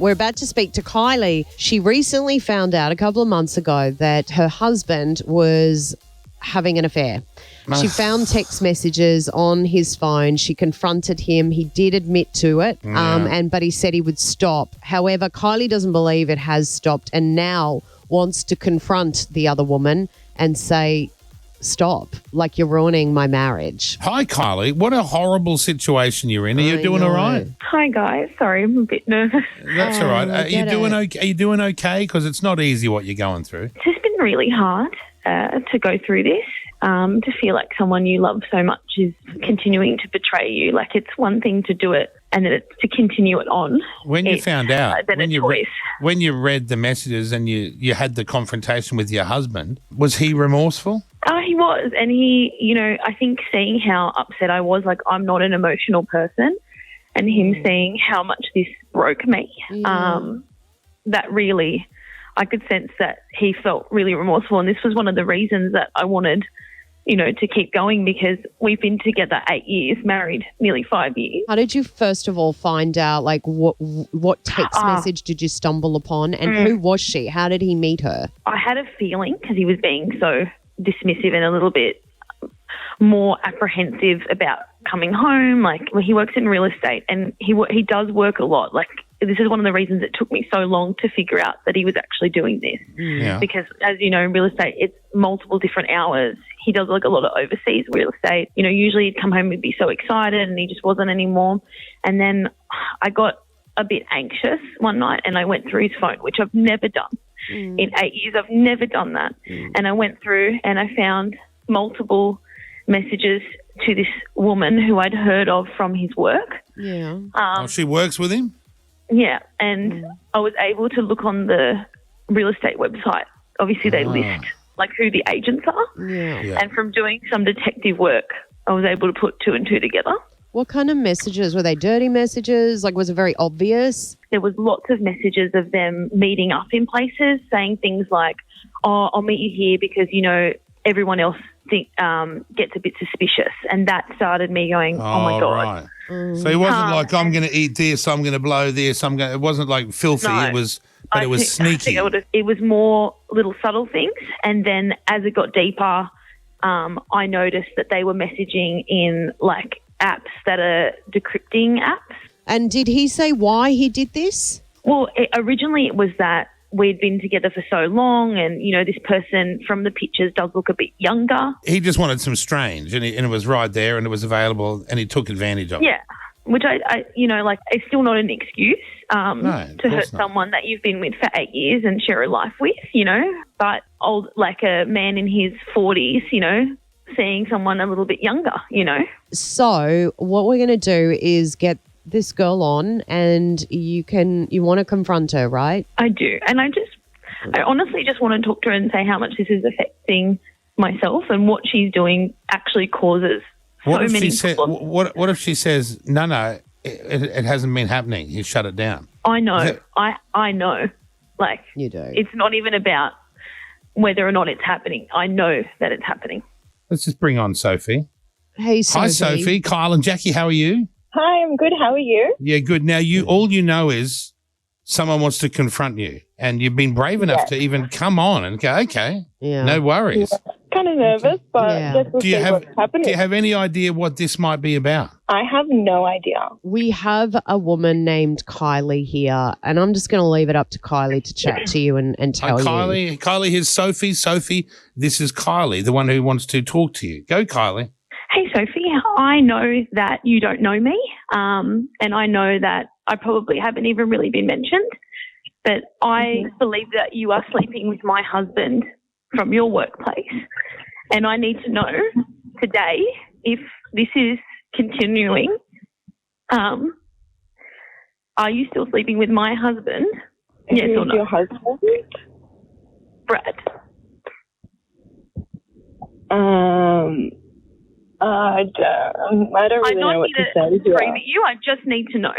We're about to speak to Kylie. She recently found out a couple of months ago that her husband was having an affair. She found text messages on his phone. She confronted him. He did admit to it, but he said he would stop. However, Kylie doesn't believe it has stopped and now wants to confront the other woman and say, stop, like you're ruining my marriage. Hi, Kylie. What a horrible situation you're in. Are you doing all right? Hi, guys. Sorry, I'm a bit nervous. That's all right. Are you doing okay? Are you doing okay? Because it's not easy what you're going through. It's just been really hard to go through this. To feel like someone you love so much is continuing to betray you. Like, it's one thing to do it and then it's to continue it on. When you found out, when you read the messages and you had the confrontation with your husband, was he remorseful? He was. And he, I think seeing how upset I was, like, I'm not an emotional person, and him seeing how much this broke me, that really, I could sense that he felt really remorseful. And this was one of the reasons that I wanted, to keep going, because we've been together 8 years, married nearly 5 years. How did you first of all find out, like, what text message did you stumble upon, and who was she? How did he meet her? I had a feeling, because he was being so dismissive and a little bit more apprehensive about coming home. Like, he works in real estate and he does work a lot. Like, this is one of the reasons it took me so long to figure out that he was actually doing this. Yeah. Because, as you know, in real estate, it's multiple different hours. He does, like, a lot of overseas real estate. Usually he'd come home, he'd be so excited, and he just wasn't anymore. And then I got a bit anxious one night and I went through his phone, which I've never done. In 8 years, I've never done that. And I went through and I found multiple messages to this woman who I'd heard of from his work. Yeah. She works with him? Yeah, and I was able to look on the real estate website. Obviously, they list, like, who the agents are. Yeah. And from doing some detective work, I was able to put two and two together. What kind of messages? Were they dirty messages? Like, was it very obvious? There was lots of messages of them meeting up in places, saying things like, oh, I'll meet you here because, everyone else gets a bit suspicious. And that started me going, oh my God. Right. So it wasn't like, I'm going to eat this, I'm going to blow this. It wasn't like filthy. No, it was sneaky. It was more little subtle things. And then as it got deeper, I noticed that they were messaging in, like, apps that are decrypting apps. And did he say why he did this? Well, originally it was that we'd been together for so long and, this person from the pictures does look a bit younger. He just wanted some strange and it was right there and it was available and he took advantage of it. Yeah, which I it's still not an excuse No, to hurt someone that you've been with for 8 years and share a life with, But like a man in his 40s, seeing someone a little bit younger, So what we're going to do is get this girl on and you want to confront her, right? I do. And I honestly just want to talk to her and say how much this is affecting myself and what she's doing actually causes so many problems. What if she says, no, it hasn't been happening. You shut it down. I know. I know. Like, you do. It's not even about whether or not it's happening. I know that it's happening. Let's just bring on Sophie. Hey, Sophie. Hi, Sophie. Kyle and Jackie, how are you? Hi, I'm good. How are you? Yeah, good. Now, all you know is someone wants to confront you, and you've been brave enough to even come on and go, okay, no worries. Yeah. Kind of nervous, but just to see what's happening. Do you have any idea what this might be about? I have no idea. We have a woman named Kylie here, and I'm just going to leave it up to Kylie to chat to you and tell you. Kylie, here's Sophie. Sophie, this is Kylie, the one who wants to talk to you. Go, Kylie. Hey, Sophie, I know that you don't know me, and I know that I probably haven't even really been mentioned, but I believe that you are sleeping with my husband from your workplace, and I need to know today if this is continuing. Are you still sleeping with my husband? Yes or no? Your husband? Brad. I don't really know what to say. I don't need to scream at you. I just need to know.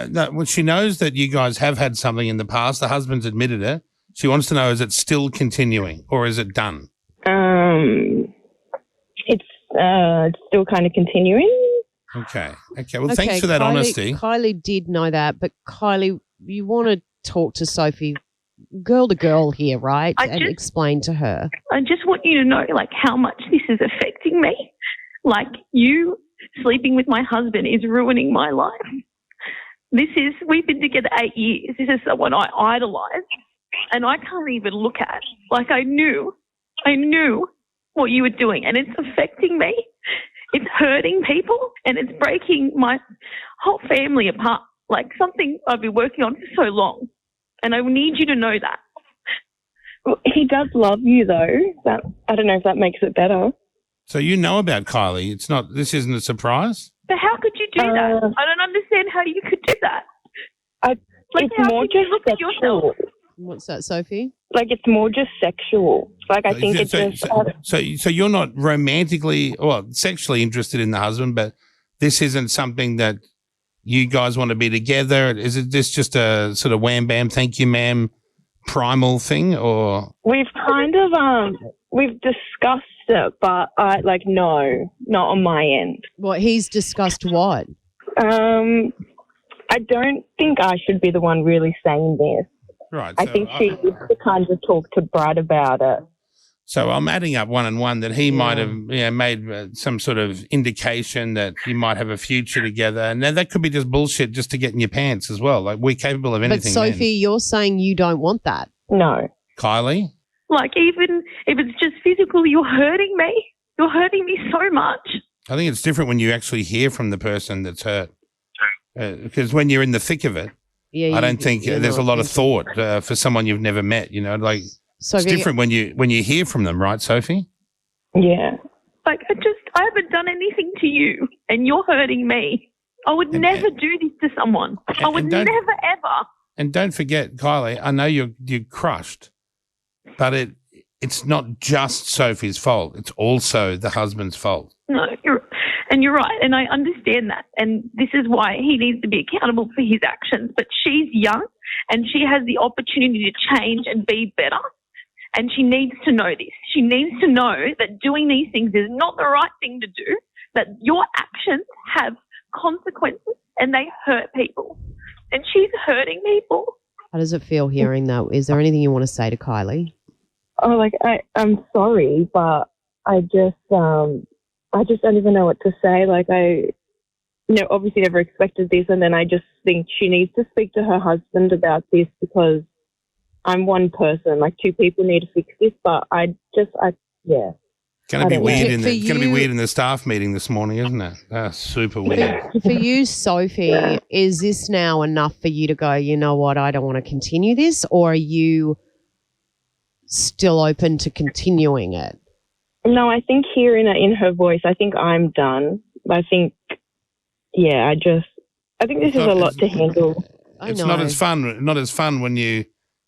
No, well, she knows that you guys have had something in the past. The husband's admitted it. She wants to know, is it still continuing or is it done? It's still kind of continuing. Okay. Well, thanks for that honesty. Kylie did know that, but Kylie, you want to talk to Sophie girl to girl here, right? And explain to her. I just want you to know, like, how much this is affecting me. Like, you sleeping with my husband is ruining my life. We've been together 8 years. This is someone I idolise and I can't even look at. Like, I knew what you were doing and it's affecting me. It's hurting people and it's breaking my whole family apart. Like, something I've been working on for so long. And I need you to know that. Well, he does love you, though. I don't know if that makes it better. So you know about Kylie. This isn't a surprise? But how could you do that? I don't understand how you could do that. It's more just sexual. What's that, Sophie? Like, it's more just sexual. Like, I think it's just... So you're not romantically, sexually interested in the husband, but this isn't something that you guys want to be together? Is it this just a sort of wham bam, thank you ma'am primal thing, or? We've kind of, we've discussed it, but no, not on my end. What, he's discussed what? I don't think I should be the one really saying this. Right. I think she needs to kind of talk to Brad about it. So I'm adding up one and one that he might have made some sort of indication that you might have a future together. And then that could be just bullshit just to get in your pants as well. Like, we're capable of anything. But Sophie, you're saying you don't want that. No. Kylie? Like, even if it's just physical, you're hurting me. You're hurting me so much. I think it's different when you actually hear from the person that's hurt. Because when you're in the thick of it, I don't think there's a lot of thought for someone you've never met, like... It's different when you hear from them, right, Sophie? Yeah. Like, I haven't done anything to you and you're hurting me. I would never do this to someone. I would never, ever. And don't forget, Kylie, I know you're crushed, but it's not just Sophie's fault. It's also the husband's fault. No, you're right, and I understand that. And this is why he needs to be accountable for his actions. But she's young and she has the opportunity to change and be better. And she needs to know this. She needs to know that doing these things is not the right thing to do, that your actions have consequences and they hurt people. And she's hurting people. How does it feel hearing that? Is there anything you want to say to Kylie? Oh, I'm sorry, but I just don't even know what to say. Like, obviously never expected this, and then I just think she needs to speak to her husband about this because I'm one person. Like, two people need to fix this, but yeah. Going to be weird in the staff meeting this morning, isn't it? That's super weird. For you, Sophie, is this now enough for you to go, you know what, I don't want to continue this, or are you still open to continuing it? No, I think hearing it in her voice, I think I'm done. I think, I think this is a lot to handle. It's not as fun when you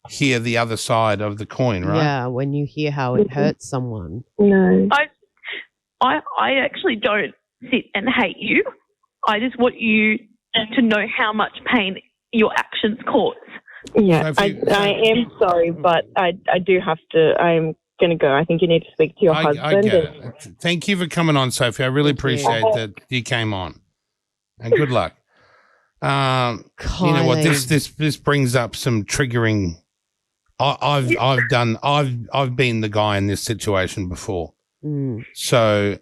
hear the other side of the coin, right? Yeah, when you hear how it hurts someone. No. I actually don't sit and hate you. I just want you to know how much pain your actions cause. Yeah, I am sorry, but I do have to. I'm going to go. I think you need to speak to your husband. I get it. Thank you for coming on, Sophie. I really appreciate that you came on. And good luck. You know what? This brings up some triggering. I've been the guy in this situation before. So,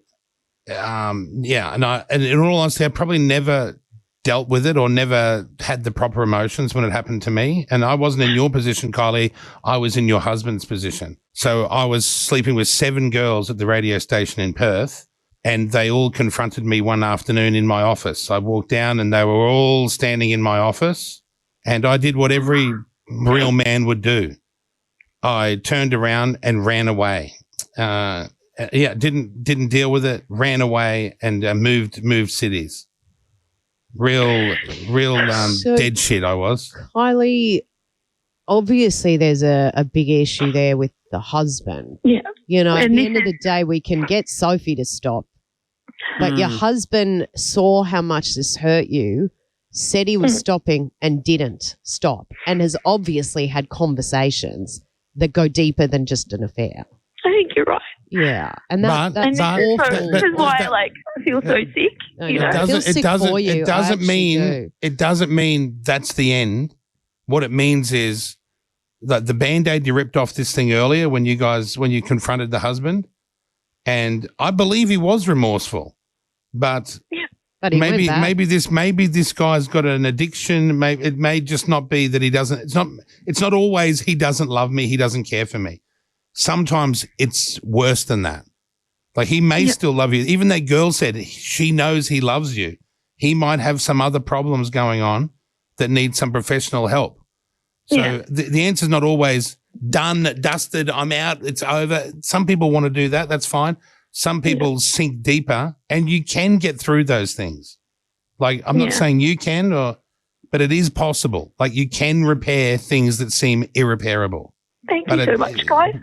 and in all honesty, I probably never dealt with it or never had the proper emotions when it happened to me. And I wasn't in your position, Kylie. I was in your husband's position. So I was sleeping with 7 girls at the radio station in Perth, and they all confronted me one afternoon in my office. I walked down and they were all standing in my office, and I did what every real man would do. I turned around and ran away. Didn't deal with it, ran away and moved cities. Real dead shit I was. Kylie, obviously there's a big issue there with the husband. Yeah. At the end of the day, we can get Sophie to stop. But your husband saw how much this hurt you, said he was stopping and didn't stop, and has obviously had conversations that go deeper than just an affair. I think you're right. Yeah, and that's awful. This is why I feel so sick. It doesn't mean that's the end. what it means is that the Band-Aid you ripped off this thing earlier when you confronted the husband, and I believe he was remorseful, but maybe this guy's got an addiction. It may just not be that he doesn't. It's not always he doesn't love me. He doesn't care for me. Sometimes it's worse than that. Like he may still love you. Even that girl said she knows he loves you. He might have some other problems going on that need some professional help. So the answer is not always done, dusted, I'm out, it's over. Some people want to do that. That's fine. Some people sink deeper, and you can get through those things. Like I'm not saying you can, but it is possible. Like you can repair things that seem irreparable. Thank you so much, guys.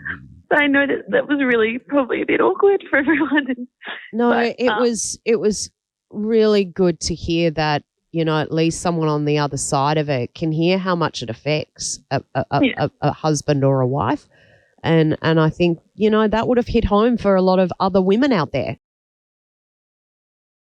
I know that was really probably a bit awkward for everyone. No, but, it was really good to hear that, you know, at least someone on the other side of it can hear how much it affects a husband or a wife. And I think, you know, that would have hit home for a lot of other women out there.